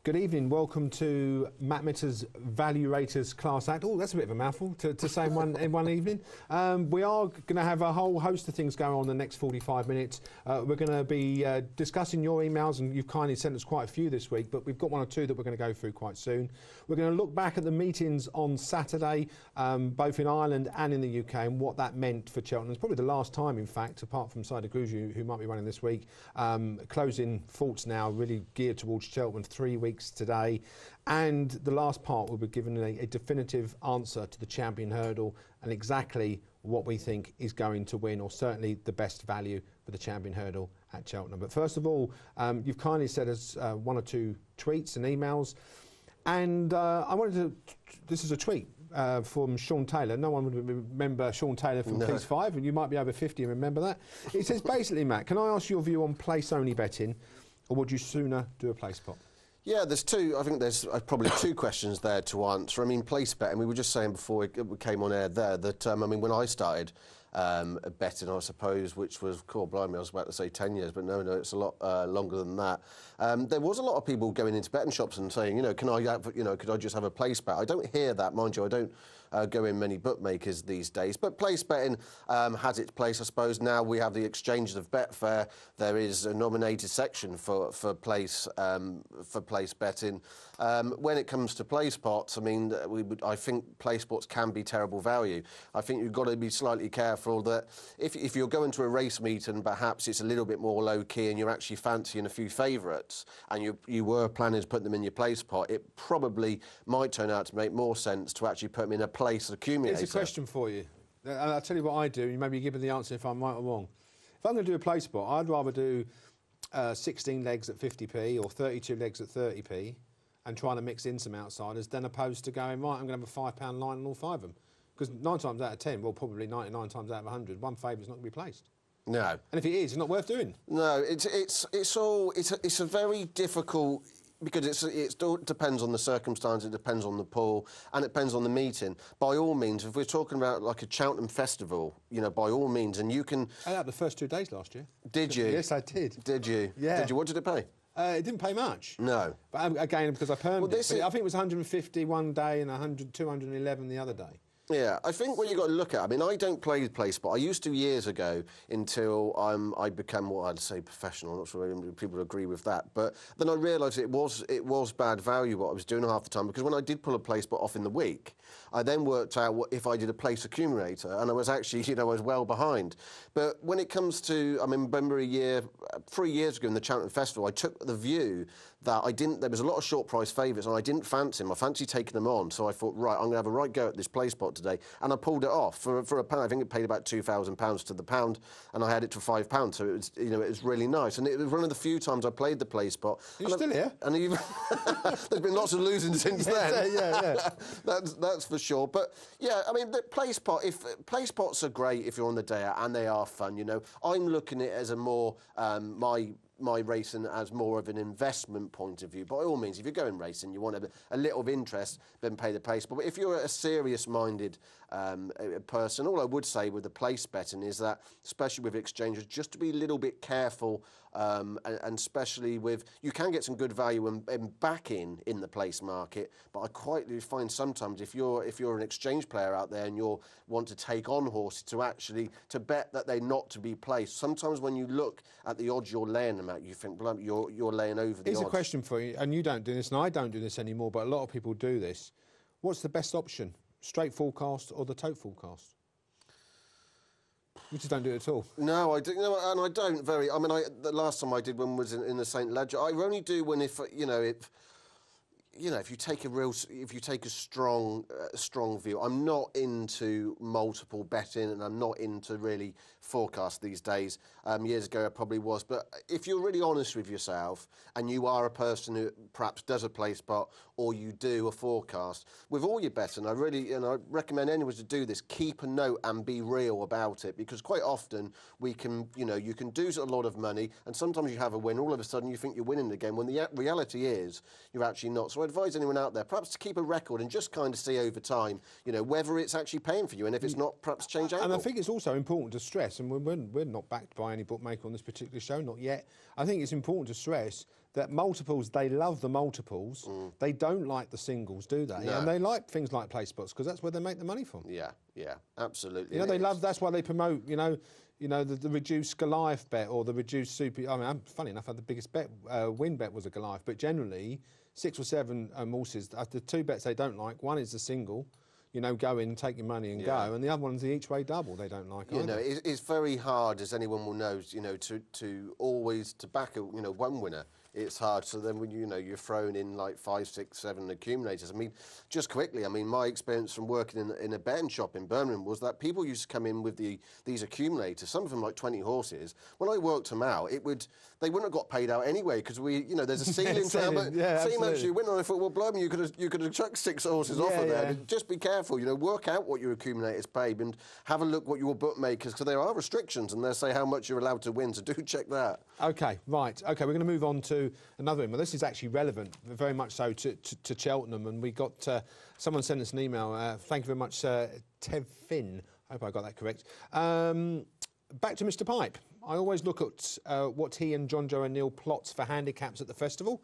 Good evening. Welcome to Matt Mitter's Value Raters Class Act. Oh, that's a bit of a mouthful to say in one evening. We are going to have a whole host of things going on in the next 45 minutes. We're going to be discussing your emails, and you've kindly sent us quite a few this week, but we've got one or two that we're going to go through quite soon. We're going to look back at the meetings on Saturday, both in Ireland and in the UK, and what that meant for Cheltenham. It's probably the last time, in fact, apart from Side of Gruju, who might be running this week. Closing thoughts now really geared towards Cheltenham, 3 weeks today, and the last part will be given a definitive answer to the champion hurdle and exactly what we think is going to win, or certainly the best value for the champion hurdle at Cheltenham. But first of all, you've kindly sent us one or two tweets and emails, and I wanted to, this is a tweet from Sean Taylor. No one would remember Sean Taylor from Piece 5, and you might be over 50 and remember that. It says, basically, Matt, can I ask your view on place-only betting, or would you sooner do a place pot? Yeah, there's two. I think there's probably two questions there to answer. I mean, place betting, we were just saying before we came on air there that, I mean, when I started betting, I suppose, which was, cool, blimey, I was about to say 10 years, but no, it's a lot longer than that. There was a lot of people going into betting shops and saying, you know, can I have, you know, could I just have a place bet? I don't hear that, mind you. I don't go in many bookmakers these days, but place betting has its place, I suppose. Now we have the exchanges of Betfair. There is a nominated section for place betting. When it comes to place pots, I mean, I think place pots can be terrible value. I think you've got to be slightly careful that if you're going to a race meet and perhaps it's a little bit more low key and you're actually fancying a few favourites and you were planning to put them in your place pot, it probably might turn out to make more sense to actually put them in a place accumulator. Here's a question for you. I'll tell you what I do. You maybe give me the answer if I'm right or wrong. If I'm going to do a place pot, I'd rather do 16 legs at 50p or 32 legs at 30p and trying to mix in some outsiders than opposed to going, right, I'm going to have a £5 line on all five of them. Because 9 times out of 10, well, probably 99 times out of 100, one favourite's not going to be placed. No. And if it is, it's not worth doing. No, it's a very difficult, because it depends on the circumstance, it depends on the pool, and it depends on the meeting. By all means, if we're talking about like a Cheltenham festival, you know, by all means, and you can... I had the first 2 days last year. Did you? Yes, I did. Did you? Yeah. Did you? What did it pay? It didn't pay much. No. But again, because I permed it. I think it was 150 one day and 211 the other day. Yeah, I think what you've got to look at, I mean, I don't play place, but I used to years ago until I became what I'd say professional. I'm not sure if people agree with that. But then I realised it was bad value what I was doing half the time, because when I did pull a place bet off in the week, I then worked out what if I did a place accumulator, and I was actually, you know, I was well behind. But when it comes to, I mean, remember 3 years ago in the Cheltenham Festival, I took the view that there was a lot of short price favourites and I didn't fancy them. I fancied taking them on. So I thought, right, I'm going to have a right go at this place pot today. And I pulled it off for a pound. I think it paid about £2,000 to the pound, and I had it to £5. So it was, you know, it was really nice. And it was one of the few times I played the place pot. Are you still here? And there's been lots of losing since then. Yeah. That's for sure. But yeah, I mean, the place pot, place pots are great if you're on the day out, and they are fun, you know. I'm looking at it as a more, my racing as more of an investment point of view. By all means, if you're going racing, you want a little of interest, then pay the place. But if you're a serious-minded person, all I would say with the place betting is that, especially with exchanges, just to be a little bit careful, and especially with, you can get some good value and backing in the place market, but I quite do find sometimes if you're an exchange player out there and you want to take on horses to bet that they're not to be placed, sometimes when you look at the odds you're laying them at, you think, you're laying over the odds. Here's a question for you, and you don't do this, and I don't do this anymore, but a lot of people do this. What's the best option? Straight forecast or the tote forecast? You just don't do it at all. No, I do, and I don't very. I mean, the last time I did one was in the St. Ledger. I only do when if you take a strong view. I'm not into multiple betting, and I'm not into really forecast these days. Years ago I probably was, but if you're really honest with yourself and you are a person who perhaps does a place pot or you do a forecast, with all your betting, I recommend anyone to do this. Keep a note and be real about it, because quite often you can do a lot of money, and sometimes you have a win. All of a sudden you think you're winning again when the reality is you're actually not. So So I advise anyone out there perhaps to keep a record and just kind of see over time, you know, whether it's actually paying for you, and if it's not, perhaps change out. And I think it's also important to stress, and we're not backed by any bookmaker on this particular show, not yet. I think it's important to stress that multiples, they love the multiples. They don't like the singles, do they? No. And they like things like Placepots because that's where they make the money from. Yeah, absolutely. You know, they love. That's why they promote. You know, the reduced Goliath bet or the reduced super. I mean, funny enough, the biggest bet win bet was a Goliath, but generally 6 or 7 horses. The 2 bets they don't like. One is the single. You know, go in, take your money and go. And the other one's the each way double. They don't like. You know, it's very hard, as anyone will know. You know, to always to back a one winner. It's hard. So then when you're thrown in like 5, 6, 7 accumulators. I mean, just quickly. I mean, my experience from working in a betting shop in Birmingham was that people used to come in with these accumulators. Some of them like 20 horses. When I worked them out, they wouldn't have got paid out anyway because there's a ceiling to how much you win. And I thought, well, blimey, you could have chucked 6 horses off of there. Just be careful. Work out what your accumulators pay and have a look what your bookmakers, because there are restrictions and they say how much you're allowed to win. So do check that. Okay, right. Okay, we're going to move on to another email. This is actually relevant, very much so, to Cheltenham. And we got someone sent us an email. Thank you very much, Tev Finn. I hope I got that correct. Back to Mr. Pipe. I always look at what he and John Joe O'Neill plots for handicaps at the festival.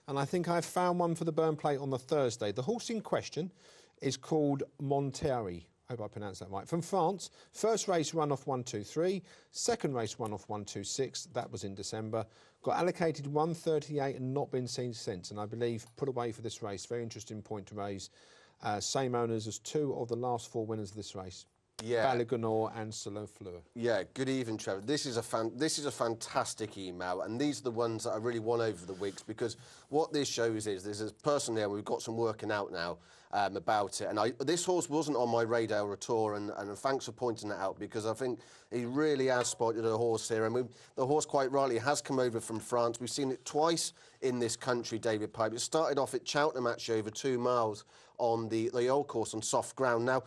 And I think I've found one for the Burn Plate on the Thursday. The horse in question is called Monterey. I hope I pronounced that right. From France, first race run off 1-2-3, second race run off 1-2-6. That was in December. Got allocated 138 and not been seen since. And I believe put away for this race. Very interesting point to raise. Same owners as 2 of the last 4 winners of this race. Yeah, Balagonor and Solo Fleur. Yeah, good evening, Trevor. This is a fantastic email, and these are the ones that I really want over the weeks, because what this shows is there's a person there. We've got some working out now about it, and this horse wasn't on my radar at all, and thanks for pointing that out, because I think he really has spotted a horse here, and the horse quite rightly has come over from France. We've seen it twice in this country, David Pipe. It started off at Cheltenham actually over 2 miles on the old course on soft ground. Now,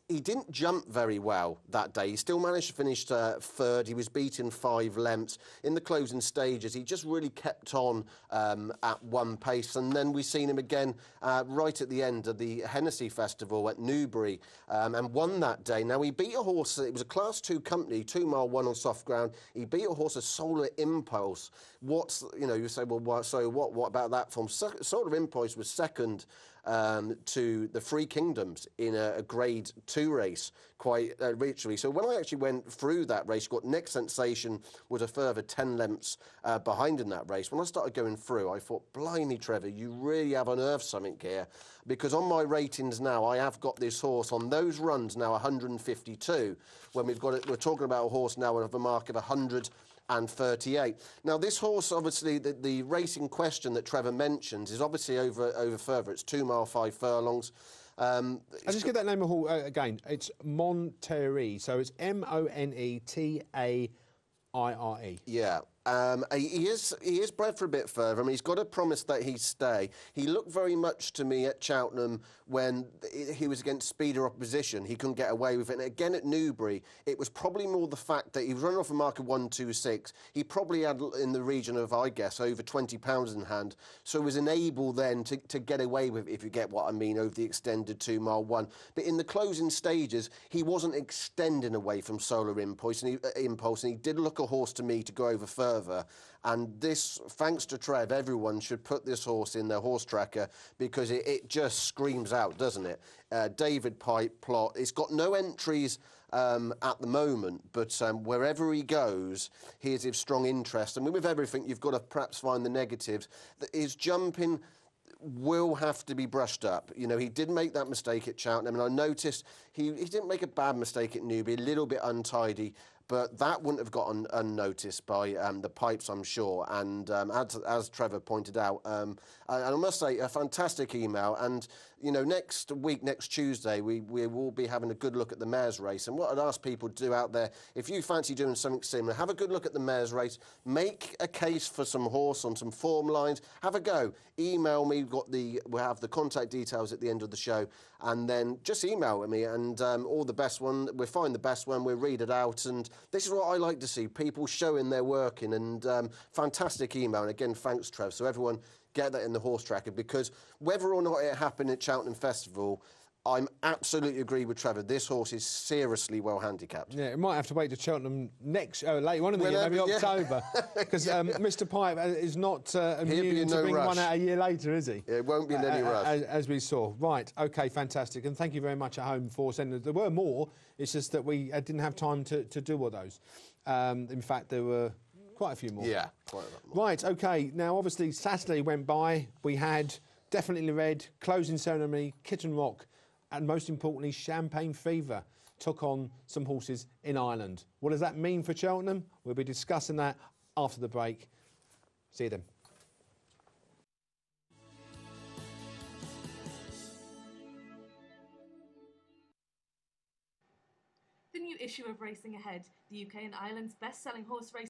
he didn't jump very well that day. He still managed to finish third. He was beaten 5 lengths. In the closing stages, he just really kept on at one pace. And then we've seen him again right at the end of the Hennessy Festival at Newbury and won that day. Now, he beat a horse. It was a Class 2 company, 2 mile 1 on soft ground. He beat a horse, a Solar Impulse. You say, well, so what about that form? Solar Impulse was second to the Three Kingdoms in a Grade 2 race quite richly. So when I actually went through that race, got Next Sensation was a further 10 lengths behind in that race. When I started going through, I thought, blimey, Trevor, you really have unearthed something here, because on my ratings now, I have got this horse on those runs now 152, when we're talking about a horse now with a mark of 138. Now, this horse, obviously, the race in question that Trevor mentions is obviously over further. It's 2 mile 5 furlongs. I'll just get that name again. It's Monterey, so it's Monetare. Yeah. He is bred for a bit further. I mean, he's got a promise that he'd stay. He looked very much to me at Cheltenham when he was against speeder opposition. He couldn't get away with it. And again at Newbury, it was probably more the fact that he was running off a mark of 126. He probably had in the region of, I guess, over 20 pounds in hand. So he was unable then to get away with it, if you get what I mean, over the extended 2 mile 1. But in the closing stages, he wasn't extending away from Solar Impulse, and he did look a horse to me to go over further. And this, thanks to Trev, everyone should put this horse in their horse tracker, because it just screams out, doesn't it? David Pipe plot. It's got no entries at the moment, but wherever he goes, he is of strong interest. I mean, with everything, you've got to perhaps find the negatives. His jumping will have to be brushed up. You know, he did make that mistake at Cheltenham, and I noticed he didn't make a bad mistake at Newbury, a little bit untidy, but that wouldn't have gotten unnoticed by the Pipes, I'm sure. And as Trevor pointed out, and I must say, a fantastic email. And, you know, next week, next Tuesday, we will be having a good look at the Mares race. And what I'd ask people to do out there, if you fancy doing something similar, have a good look at the Mares race, make a case for some horse on some form lines, have a go. Email me, we'll have the contact details at the end of the show, and then just email me, and all the best one, we'll find the best one, we'll read it out, and this is what I like to see, people showing their working, and fantastic email. And again, thanks, Trev. So everyone, get that in the horse tracker, because whether or not it happened at Cheltenham Festival, I'm absolutely agree with Trevor. This horse is seriously well handicapped. Yeah, it might have to wait to Cheltenham later on in the year, maybe October, because Mr. Pipe is not immune to bring one out a year later, is he? It won't be in any rush. As we saw. Right, OK, fantastic. And thank you very much at home for sending us. There were more, it's just that we didn't have time to do all those. In fact, there were quite a few more. Yeah, quite a lot more. Right, OK, now obviously Saturday went by, we had Definitely Red, closing ceremony, Kitten Rock, and most importantly, Champagne Fever took on some horses in Ireland. What does that mean for Cheltenham? We'll be discussing that after the break. See you then. The new issue of Racing Ahead, the UK and Ireland's best-selling horse racing